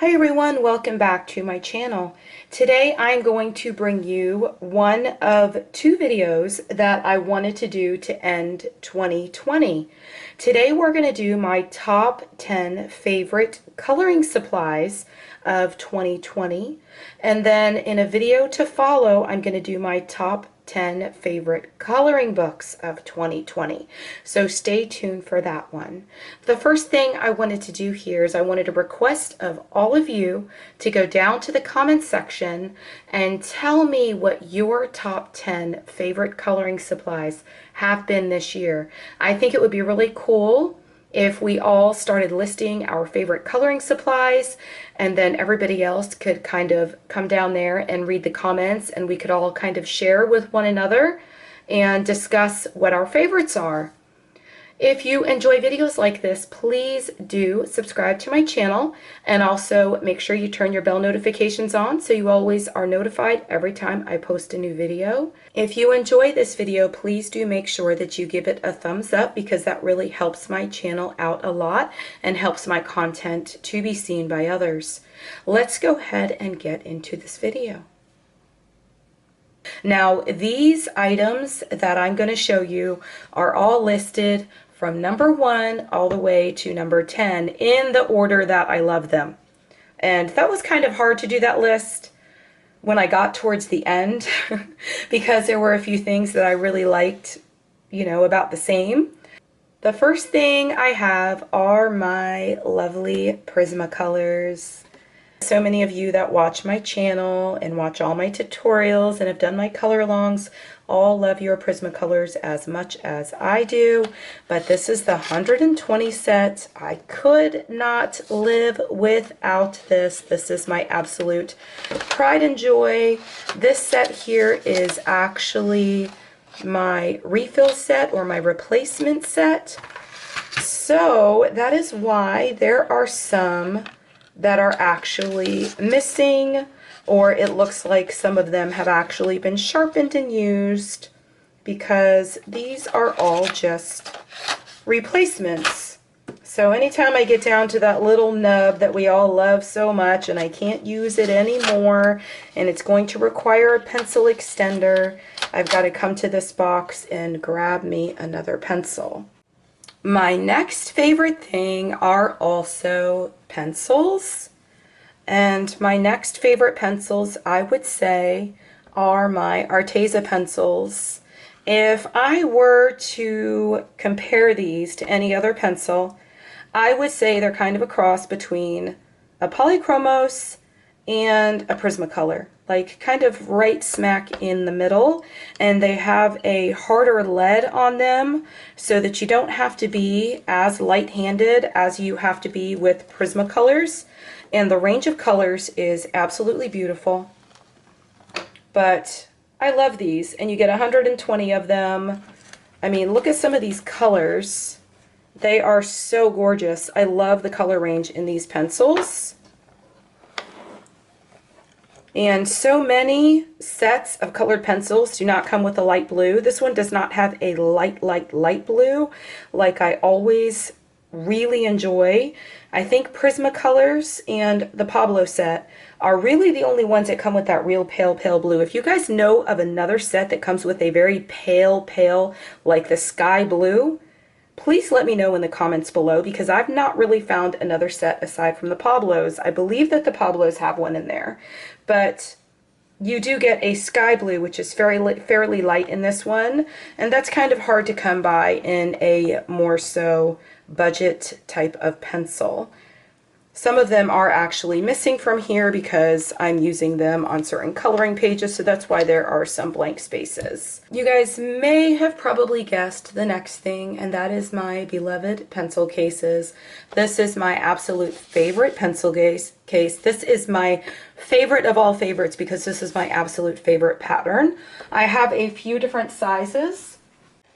Hi everyone, welcome back to my channel. Today I'm going to bring you one of two videos that I wanted to do to end 2020. Today we're going to do my top 10 favorite coloring supplies of 2020, and then in a video to follow I'm going to do my top 10 favorite coloring books of 2020. So stay tuned for that one. The first thing I wanted to do here is I wanted to request of all of you to go down to the comments section and tell me what your top 10 favorite coloring supplies have been this year. I think it would be really cool if we all started listing our favorite coloring supplies, and then everybody else could kind of come down there and read the comments, and we could all kind of share with one another and discuss what our favorites are. If you enjoy videos like this, please do subscribe to my channel, and also make sure you turn your bell notifications on so you always are notified every time I post a new video. If you enjoy this video, please do make sure that you give it a thumbs up, because that really helps my channel out a lot and helps my content to be seen by others. Let's go ahead and get into this video. Now, these items that I'm going to show you are all listed from number 1 all the way to number 10 in the order that I love them. And that was kind of hard to do that list when I got towards the end because there were a few things that I really liked, you know, about the same. The first thing I have are my lovely Prismacolors. So many of you that watch my channel and watch all my tutorials and have done my color alongs all love your Prismacolors as much as I do, but this is the 120 set. I could not live without this. This is my absolute pride and joy. This set here is actually my refill set or my replacement set. So that is why there are some that are actually missing, or it looks like some of them have actually been sharpened and used, because these are all just replacements. So anytime I get down to that little nub that we all love so much and I can't use it anymore and it's going to require a pencil extender, I've got to come to this box and grab me another pencil. My next favorite thing are also pencils, and my next favorite pencils, I would say, are my Arteza pencils. If I were to compare these to any other pencil, I would say they're kind of a cross between a Polychromos and a Prismacolor, like kind of right smack in the middle, and they have a harder lead on them so that you don't have to be as light-handed as you have to be with Prismacolors, and the range of colors is absolutely beautiful. But I love these, and you get 120 of them. I mean, look at some of these colors. They are so gorgeous. I love the color range in these pencils. And so many sets of colored pencils do not come with a light blue. This one does not have a light blue like I always really enjoy. I think Prismacolors and the Pablo set are really the only ones that come with that real pale blue. If you guys know of another set that comes with a very pale, like the sky blue, please let me know in the comments below, because I've not really found another set aside from the Pablos. I believe that the Pablos have one in there, but you do get a sky blue, which is fairly light in this one, and that's kind of hard to come by in a more so budget type of pencil. Some of them are actually missing from here because I'm using them on certain coloring pages, so that's why there are some blank spaces. You guys may have probably guessed the next thing, and that is my beloved pencil cases. This is my absolute favorite pencil case. This is my favorite of all favorites because this is my absolute favorite pattern. I have a few different sizes,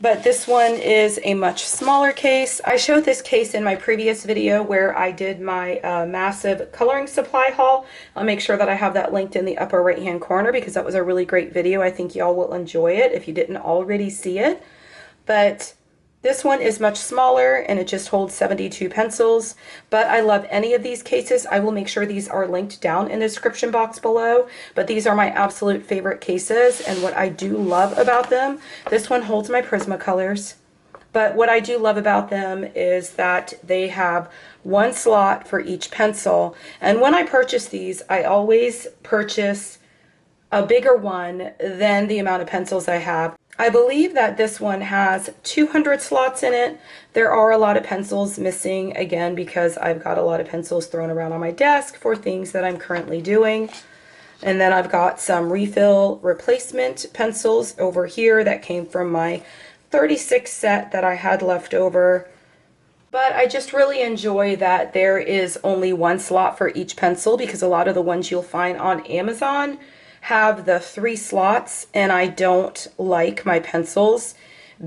but this one is a much smaller case. I showed this case in my previous video where I did my massive coloring supply haul. I'll make sure that I have that linked in the upper right hand corner because that was a really great video. I think y'all will enjoy it if you didn't already see it. But This one is much smaller and it just holds 72 pencils, but I love any of these cases. I will make sure these are linked down in the description box below, but these are my absolute favorite cases, and what I do love about them, this one holds my Prismacolors, but what I do love about them is that they have one slot for each pencil, and when I purchase these, I always purchase a bigger one than the amount of pencils I have. I believe that this one has 200 slots in it. There are a lot of pencils missing, again, because I've got a lot of pencils thrown around on my desk for things that I'm currently doing. And then I've got some refill replacement pencils over here that came from my 36 set that I had left over. But I just really enjoy that there is only one slot for each pencil, because a lot of the ones you'll find on Amazon have the 3 slots, and I don't like my pencils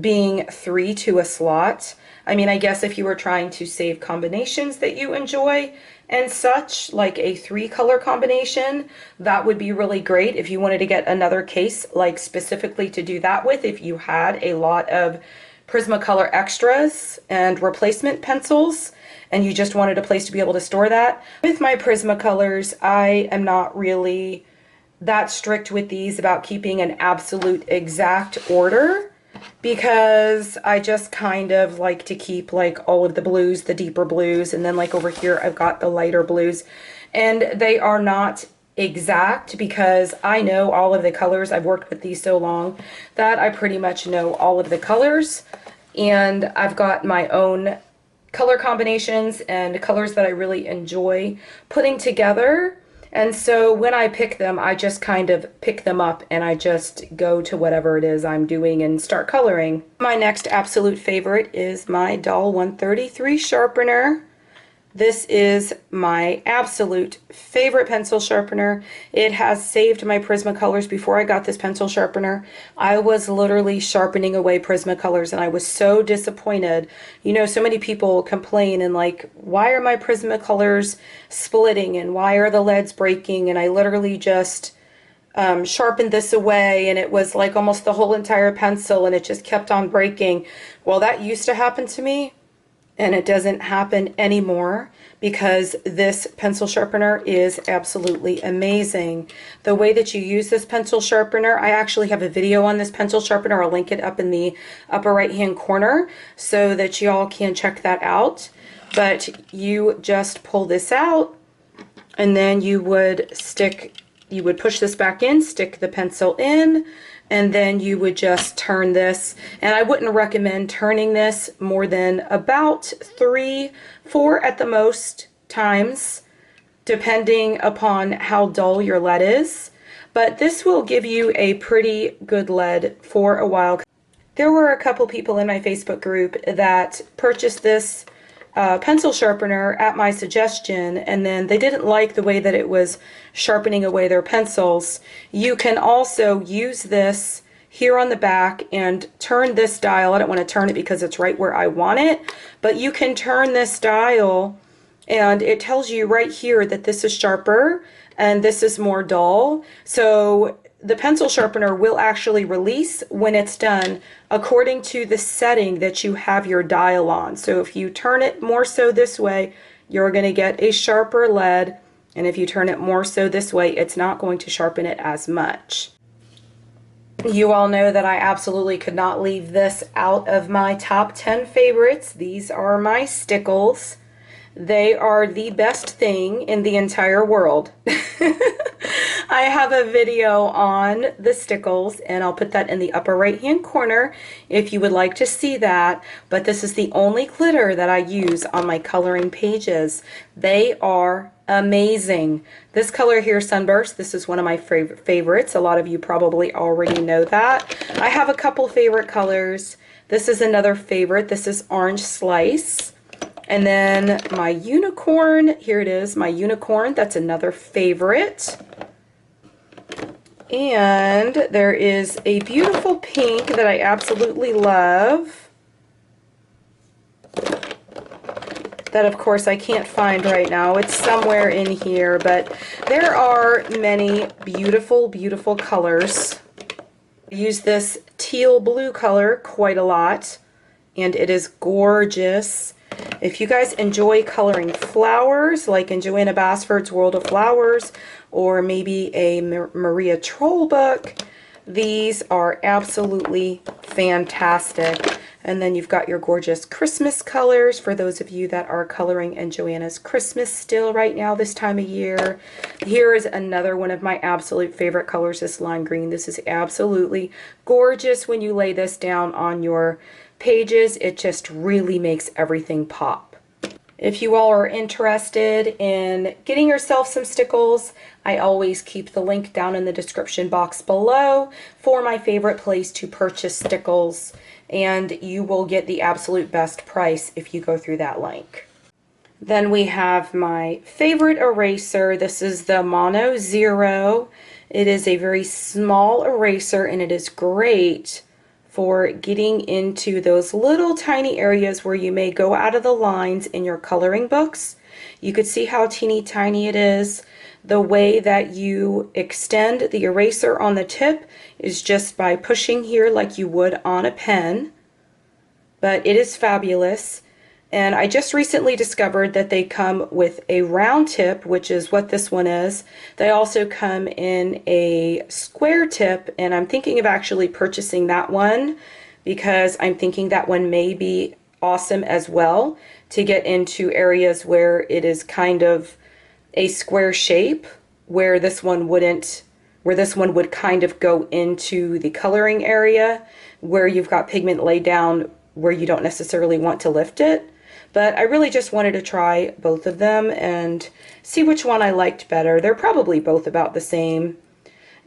being 3 to a slot. I mean, I guess if you were trying to save combinations that you enjoy and such, like a 3-color combination, that would be really great if you wanted to get another case like specifically to do that with, if you had a lot of Prismacolor extras and replacement pencils and you just wanted a place to be able to store that. With my Prismacolors, I am not really that strict with these about keeping an absolute exact order, because I just kind of like to keep like all of the blues, the deeper blues, and then like over here I've got the lighter blues, and they are not exact because I know all of the colors. I've worked with these so long that I pretty much know all of the colors, and I've got my own color combinations and colors that I really enjoy putting together. And so when I pick them, I just kind of pick them up and I just go to whatever it is I'm doing and start coloring. My next absolute favorite is my Dahle 133 sharpener. This is my absolute favorite pencil sharpener. It has saved my Prismacolors. Before I got this pencil sharpener, I was literally sharpening away Prismacolors and I was so disappointed. You know, so many people complain and like, why are my Prismacolors splitting and why are the leads breaking? And I literally just sharpened this away and it was like almost the whole entire pencil and it just kept on breaking. Well, that used to happen to me. And it doesn't happen anymore because this pencil sharpener is absolutely amazing. The way that you use this pencil sharpener, I actually have a video on this pencil sharpener. I'll link it up in the upper right hand corner so that y'all can check that out. But you just pull this out and then you would push this back in, stick the pencil in, and then you would just turn this, and I wouldn't recommend turning this more than about 3, 4 at the most times, depending upon how dull your lead is. But this will give you a pretty good lead for a while. There were a couple people in my Facebook group that purchased this pencil sharpener at my suggestion, and then they didn't like the way that it was sharpening away their pencils. You can also use this here on the back and turn this dial. I don't want to turn it because it's right where I want it, but you can turn this dial and it tells you right here that this is sharper and this is more dull. So the pencil sharpener will actually release when it's done according to the setting that you have your dial on. So if you turn it more so this way, you're going to get a sharper lead, and if you turn it more so this way, it's not going to sharpen it as much. You all know that I absolutely could not leave this out of my top 10 favorites. These are my Stickles. They are the best thing in the entire world. I have a video on the Stickles, and I'll put that in the upper right hand corner if you would like to see that. But this is the only glitter that I use on my coloring pages. They are amazing. This color here, Sunburst, this is one of my favorites. A lot of you probably already know that. I have a couple favorite colors. This is another favorite. This is Orange Slice. And then my Unicorn, here it is, my Unicorn, that's another favorite. And there is a beautiful pink that I absolutely love. That, of course, I can't find right now. It's somewhere in here, but there are many beautiful, beautiful colors. I use this teal blue color quite a lot. and it is gorgeous. If you guys enjoy coloring flowers, like in Joanna Basford's World of Flowers, or maybe a Maria Troll book, these are absolutely fantastic. And then you've got your gorgeous Christmas colors for those of you that are coloring in Joanna's Christmas still right now this time of year. Here is another one of my absolute favorite colors, this lime green. This is absolutely gorgeous when you lay this down on your pages. It just really makes everything pop. If you all are interested in getting yourself some Stickles, I always keep the link down in the description box below for my favorite place to purchase Stickles, and you will get the absolute best price if you go through that link. Then we have my favorite eraser. This is the Mono Zero. It is a very small eraser, and it is great for getting into those little tiny areas where you may go out of the lines in your coloring books. You could see how teeny tiny it is. The way that you extend the eraser on the tip is just by pushing here like you would on a pen. But it is fabulous. And I just recently discovered that they come with a round tip, which is what this one is. They also come in a square tip, and I'm thinking of actually purchasing that one because I'm thinking that one may be awesome as well to get into areas where it is kind of a square shape, where this one wouldn't, where this one would kind of go into the coloring area where you've got pigment laid down where you don't necessarily want to lift it. But I really just wanted to try both of them and see which one I liked better. They're probably both about the same.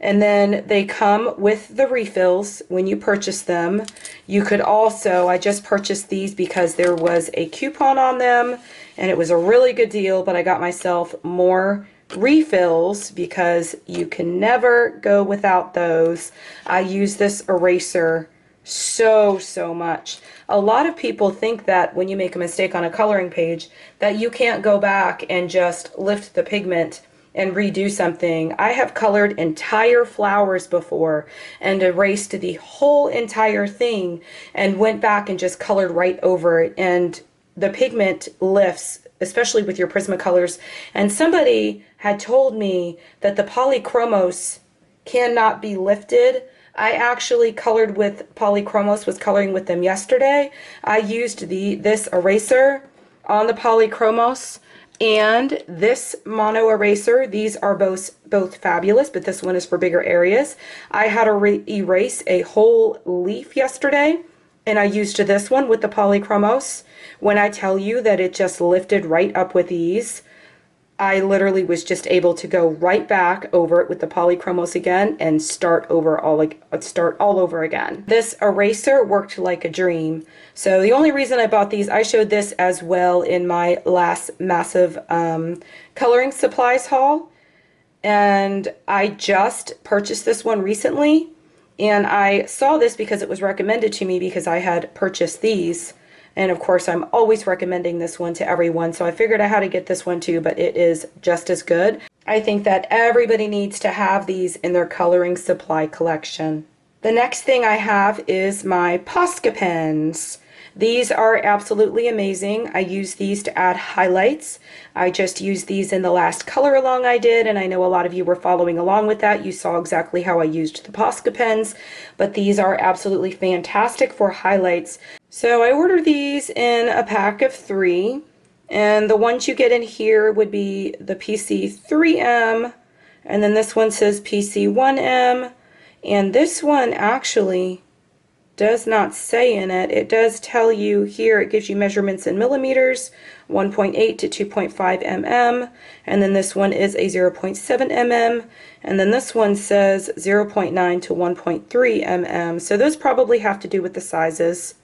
And then they come with the refills when you purchase them. You could also, I just purchased these because there was a coupon on them and it was a really good deal, but I got myself more refills because you can never go without those. I use this eraser so much. A lot of people think that when you make a mistake on a coloring page that you can't go back and just lift the pigment and redo something. I have colored entire flowers before and erased the whole entire thing and went back and just colored right over it, and the pigment lifts, especially with your Prismacolors. And somebody had told me that the polychromos cannot be lifted. I actually colored with polychromos, was coloring with them yesterday. I used this eraser on the polychromos and this mono eraser. These are both fabulous, but this one is for bigger areas. I had to erase a whole leaf yesterday, and I used this one with the polychromos. When I tell you that it just lifted right up with ease, I literally was just able to go right back over it with the polychromos again and start all over again. This eraser worked like a dream. So the only reason I bought these, I showed this as well in my last massive coloring supplies haul, and I just purchased this one recently, and I saw this because it was recommended to me because I had purchased these. And of course, I'm always recommending this one to everyone, so I figured I had to get this one too, but it is just as good. I think that everybody needs to have these in their coloring supply collection. The next thing I have is my POSCA pens. These are absolutely amazing. I use these to add highlights. I just used these in the last color along I did, and I know a lot of you were following along with that. You saw exactly how I used the POSCA pens, but these are absolutely fantastic for highlights. So I ordered these in a pack of 3, and the ones you get in here would be the PC3M, and then this one says PC1M, and this one actually does not say in it. It does tell you here, it gives you measurements in millimeters, 1.8 to 2.5 mm, and then this one is a 0.7 mm, and then this one says 0.9 to 1.3 mm. So those probably have to do with the sizes.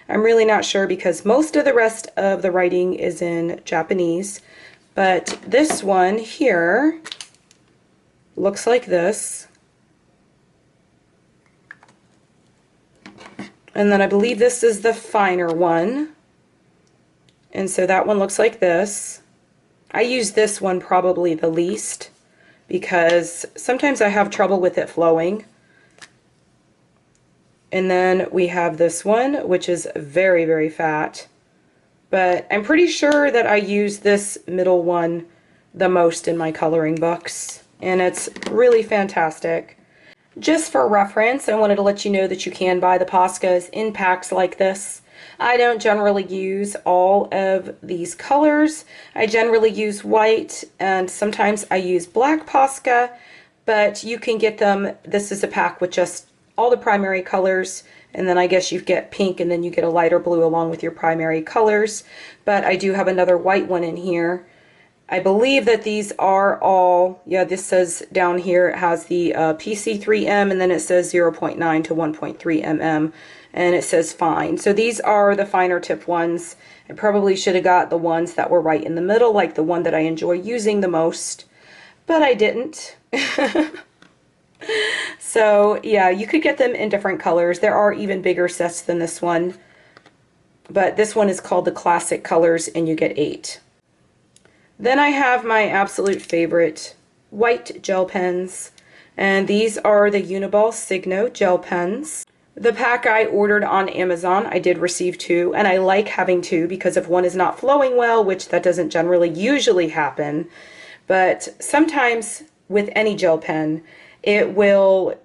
I'm really not sure because most of the rest of the writing is in Japanese, but this one here looks like this. And then I believe this is the finer one. And so that one looks like this. I use this one probably the least because sometimes I have trouble with it flowing. And then we have this one, which is very, very fat. But I'm pretty sure that I use this middle one the most in my coloring books. And it's really fantastic. Just for reference, I wanted to let you know that you can buy the POSCAs in packs like this. I don't generally use all of these colors. I generally use white, and sometimes I use black POSCA, but you can get them. This is a pack with just all the primary colors, and then I guess you get pink, and then you get a lighter blue along with your primary colors. But I do have another white one in here. I believe that these are all, yeah, this says down here it has the PC3M, and then it says 0.9 to 1.3 mm, and it says fine. So these are the finer tip ones. I probably should have got the ones that were right in the middle, like the one that I enjoy using the most, but I didn't. So yeah, you could get them in different colors. There are even bigger sets than this one, but this one is called the classic colors, and you get 8. Then I have my absolute favorite white gel pens, and these are the Uni-ball Signo gel pens. The pack I ordered on Amazon, I did receive 2, and I like having 2 because if one is not flowing well, which that doesn't generally usually happen, but sometimes with any gel pen, it will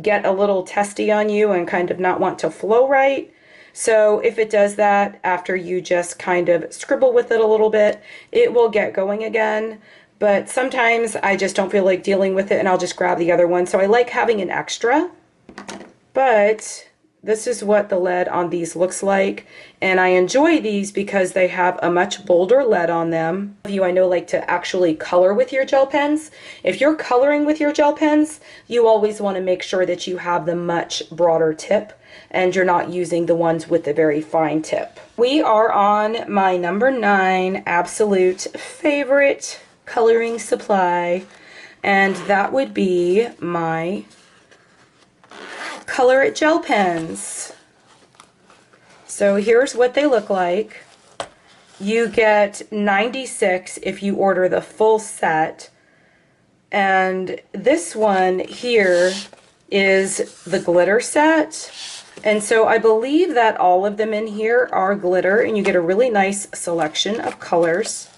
get a little testy on you and kind of not want to flow right. So if it does that, after you just kind of scribble with it a little bit, it will get going again. But sometimes I just don't feel like dealing with it, and I'll just grab the other one. So I like having an extra. But this is what the lead on these looks like. And I enjoy these because they have a much bolder lead on them. You I know like to actually color with your gel pens. If you're coloring with your gel pens, you always want to make sure that you have the much broader tip, and you're not using the ones with the very fine tip. We are on my number 9 absolute favorite coloring supply, and that would be my Caliart gel pens. So here's what they look like. You get 96 if you order the full set, and this one here is the glitter set. And so I believe that all of them in here are glitter, and you get a really nice selection of colors.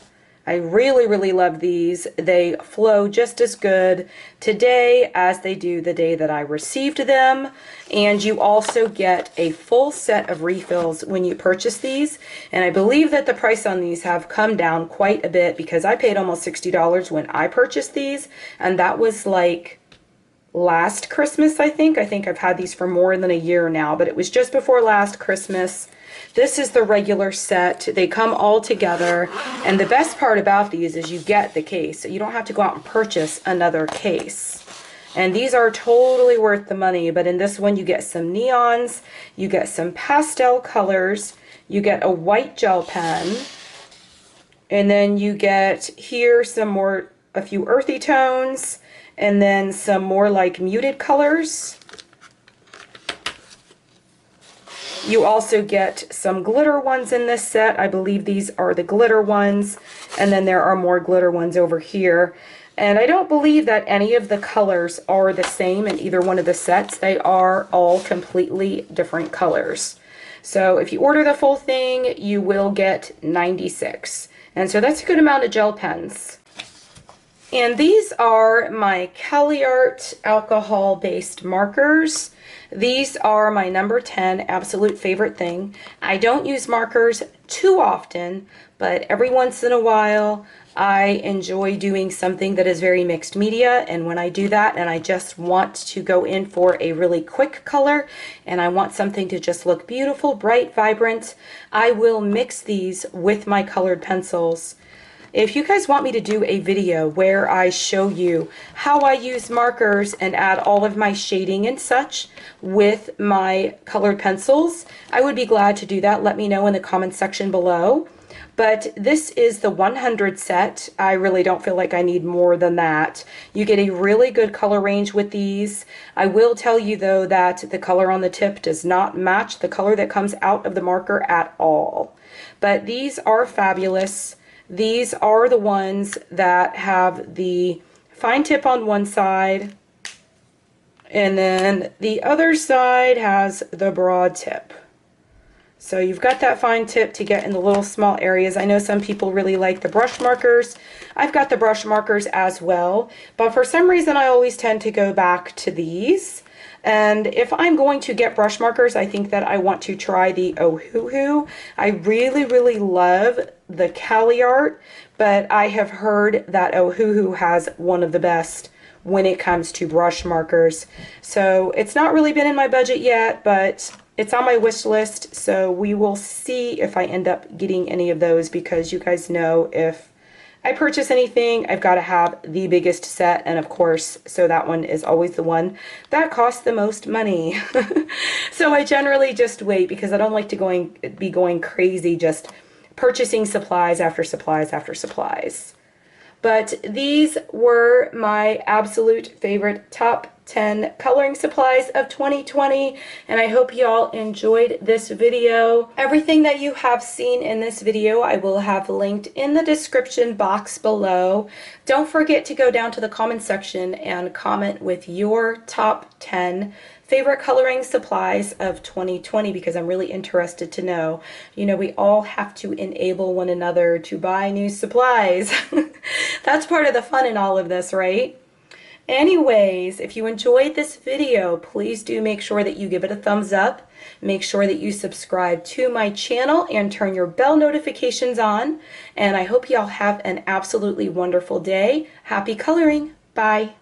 I really, really love these. They flow just as good today as they do the day that I received them. And you also get a full set of refills when you purchase these. And I believe that the price on these have come down quite a bit, because I paid almost $60 when I purchased these, and that was like last Christmas, I think. I think I've had these for more than a year now, but it was just before last Christmas. This is the regular set. They come all together, and the best part about these is you get the case, so you don't have to go out and purchase another case. And these are totally worth the money, but in this one you get some neons, you get some pastel colors, you get a white gel pen, and then you get here a few earthy tones, and then some more like muted colors. You also get some glitter ones in this set. I believe these are the glitter ones, and then there are more glitter ones over here. And I don't believe that any of the colors are the same in either one of the sets. They are all completely different colors. So if you order the full thing, you will get 96. And so that's a good amount of gel pens. And these are my Caliart alcohol-based markers. These are my number 10 absolute favorite thing. I don't use markers too often, but every once in a while I enjoy doing something that is very mixed media, and when I do that and I just want to go in for a really quick color and I want something to just look beautiful, bright, vibrant, I will mix these with my colored pencils. If you guys want me to do a video where I show you how I use markers and add all of my shading and such with my colored pencils, I would be glad to do that. Let me know in the comment section below. But this is the 100 set. I really don't feel like I need more than that. You get a really good color range with these. I will tell you though that the color on the tip does not match the color that comes out of the marker at all. But these are fabulous. These are the ones that have the fine tip on one side And then the other side has the broad tip. So you've got that fine tip to get in the little small areas. I know some people really like the brush markers. I've got the brush markers as well, but for some reason I always tend to go back to these. And if I'm going to get brush markers, I think that I want to try the Ohuhu. I really, really love the Caliart, but I have heard that Ohuhu has one of the best when it comes to brush markers. So it's not really been in my budget yet, but it's on my wish list, so we will see if I end up getting any of those, because you guys know if I purchase anything, I've got to have the biggest set, and of course, so that one is always the one that costs the most money. So I generally just wait, because I don't like to be going crazy just purchasing supplies after supplies after supplies. But these were my absolute favorite top 10 coloring supplies of 2020, and I hope y'all enjoyed this video. Everything that you have seen in this video I will have linked in the description box below. Don't forget to go down to the comment section and comment with your top 10 favorite coloring supplies of 2020, because I'm really interested to know. You know, we all have to enable one another to buy new supplies. That's part of the fun in all of this, right? Anyways, if you enjoyed this video, please do make sure that you give it a thumbs up. Make sure that you subscribe to my channel and turn your bell notifications on. And I hope y'all have an absolutely wonderful day. Happy coloring. Bye.